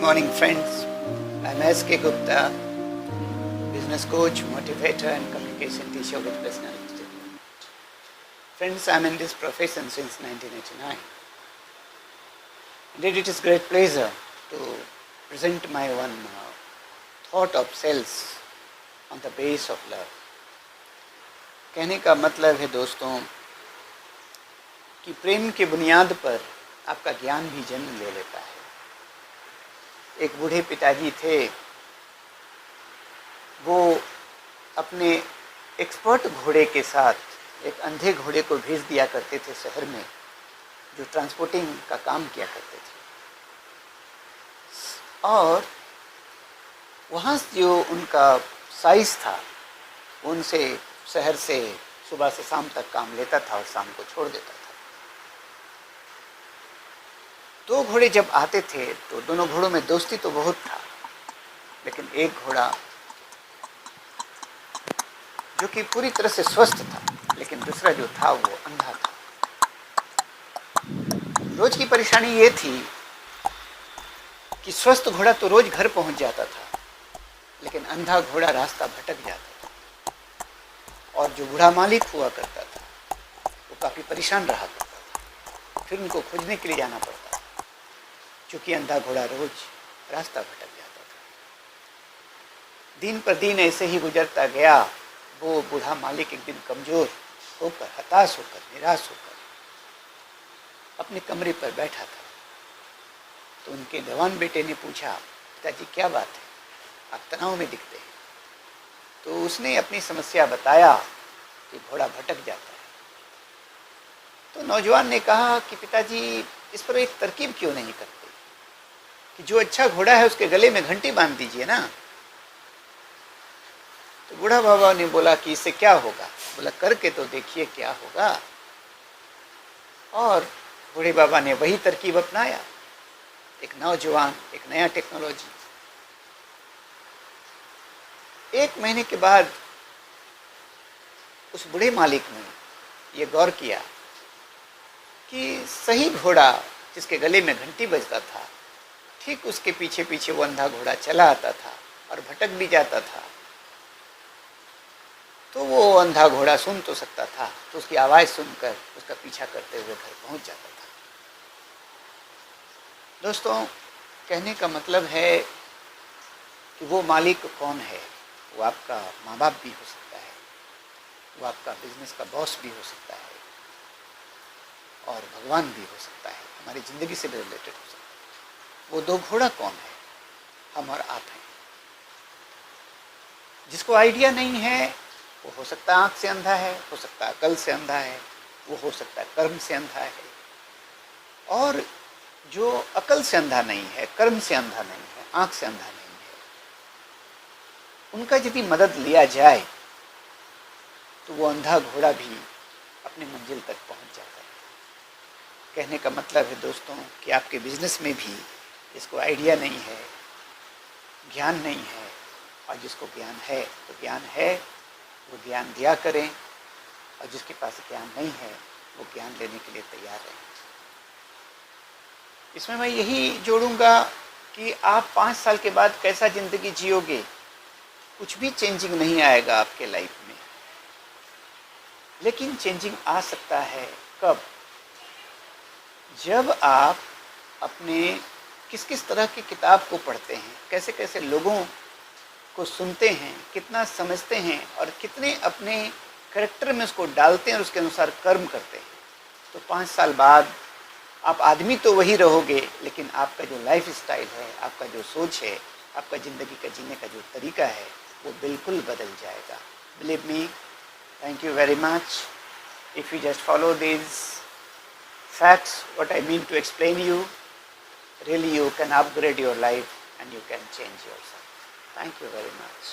morning, friends. I'm S.K. Gupta, business coach, motivator, and communication teacher with personality development. Friends, I'm in this profession since 1989. Indeed, it is great pleasure to present my one thought of sales on the base of love. कहने का मतलब है दोस्तों कि प्रेम के बुनियाद पर आपका ज्ञान भी जन्म ले लेता है। एक बूढ़े पिताजी थे, वो अपने एक्सपर्ट घोड़े के साथ एक अंधे घोड़े को भेज दिया करते थे शहर में, जो ट्रांसपोर्टिंग का काम किया करते थे। और वहाँ जो उनका साइज था, उनसे शहर से सुबह से शाम तक काम लेता था और शाम को छोड़ देता था। दो घोड़े जब आते थे तो दोनों घोड़ों में दोस्ती तो बहुत था, लेकिन एक घोड़ा जो कि पूरी तरह से स्वस्थ था, लेकिन दूसरा जो था वो अंधा था। रोज की परेशानी ये थी कि स्वस्थ घोड़ा तो रोज घर पहुंच जाता था, लेकिन अंधा घोड़ा रास्ता भटक जाता था। और जो बूढ़ा मालिक हुआ करता था वो काफ़ी परेशान रहा करता था, फिर उनको खोजने के लिए जाना पड़ता था, क्योंकि अंधा घोड़ा रोज रास्ता भटक जाता था। दिन पर दिन ऐसे ही गुजरता गया। वो बूढ़ा मालिक एक दिन कमजोर होकर, हताश होकर, निराश होकर अपने कमरे पर बैठा था। तो उनके जवान बेटे ने पूछा, पिताजी क्या बात है, आप तनाव में दिखते हैं। तो उसने अपनी समस्या बताया कि घोड़ा भटक जाता है। तो नौजवान ने कहा कि पिताजी इस पर एक तरकीब क्यों नहीं करते कि जो अच्छा घोड़ा है उसके गले में घंटी बांध दीजिए ना। तो बूढ़ा बाबा ने बोला कि इससे क्या होगा। बोला करके तो देखिए क्या होगा। और बूढ़े बाबा ने वही तरकीब अपनाया। एक नौजवान, एक नया टेक्नोलॉजी। 1 महीने के बाद उस बूढ़े मालिक ने यह गौर किया कि सही घोड़ा जिसके गले में घंटी बजता था, ठीक उसके पीछे पीछे वो अंधा घोड़ा चला आता था और भटक भी जाता था। तो वो अंधा घोड़ा सुन तो सकता था, तो उसकी आवाज़ सुनकर उसका पीछा करते हुए घर पहुंच जाता था। दोस्तों, कहने का मतलब है कि वो मालिक कौन है। वो आपका माँ बाप भी हो सकता है, वो आपका बिजनेस का बॉस भी हो सकता है, और भगवान भी हो सकता है, हमारी ज़िंदगी से भी रिलेटेड हो सकता है। वो दो घोड़ा कौन है? हम और आप हैं। जिसको आइडिया नहीं है वो हो सकता है आँख से अंधा है, हो सकता है अकल से अंधा है, वो हो सकता है कर्म से अंधा है। और जो अकल से अंधा नहीं है, कर्म से अंधा नहीं है, आँख से अंधा नहीं है, उनका यदि मदद लिया जाए तो वो अंधा घोड़ा भी अपनी मंजिल तक पहुंच जाता है। कहने का मतलब है दोस्तों कि आपके बिजनेस में भी जिसको आइडिया नहीं है, ज्ञान नहीं है, और जिसको ज्ञान है तो ज्ञान है, वो ज्ञान दिया करें, और जिसके पास ज्ञान नहीं है वो ज्ञान लेने के लिए तैयार रहें। इसमें मैं यही जोड़ूंगा कि आप 5 साल के बाद कैसा ज़िंदगी जियोगे, कुछ भी चेंजिंग नहीं आएगा आपके लाइफ में। लेकिन चेंजिंग आ सकता है कब? जब आप अपने किस किस तरह की किताब को पढ़ते हैं, कैसे कैसे लोगों को सुनते हैं, कितना समझते हैं, और कितने अपने कैरेक्टर में उसको डालते हैं और उसके अनुसार कर्म करते हैं। तो 5 साल बाद आप आदमी तो वही रहोगे, लेकिन आपका जो लाइफ स्टाइल है, आपका जो सोच है, आपका ज़िंदगी का जीने का जो तरीका है, वो बिल्कुल बदल जाएगा। Believe me, thank you very much. If you just follow these facts, what I mean to explain you, really you can upgrade your life and you can change yourself. Thank you very much.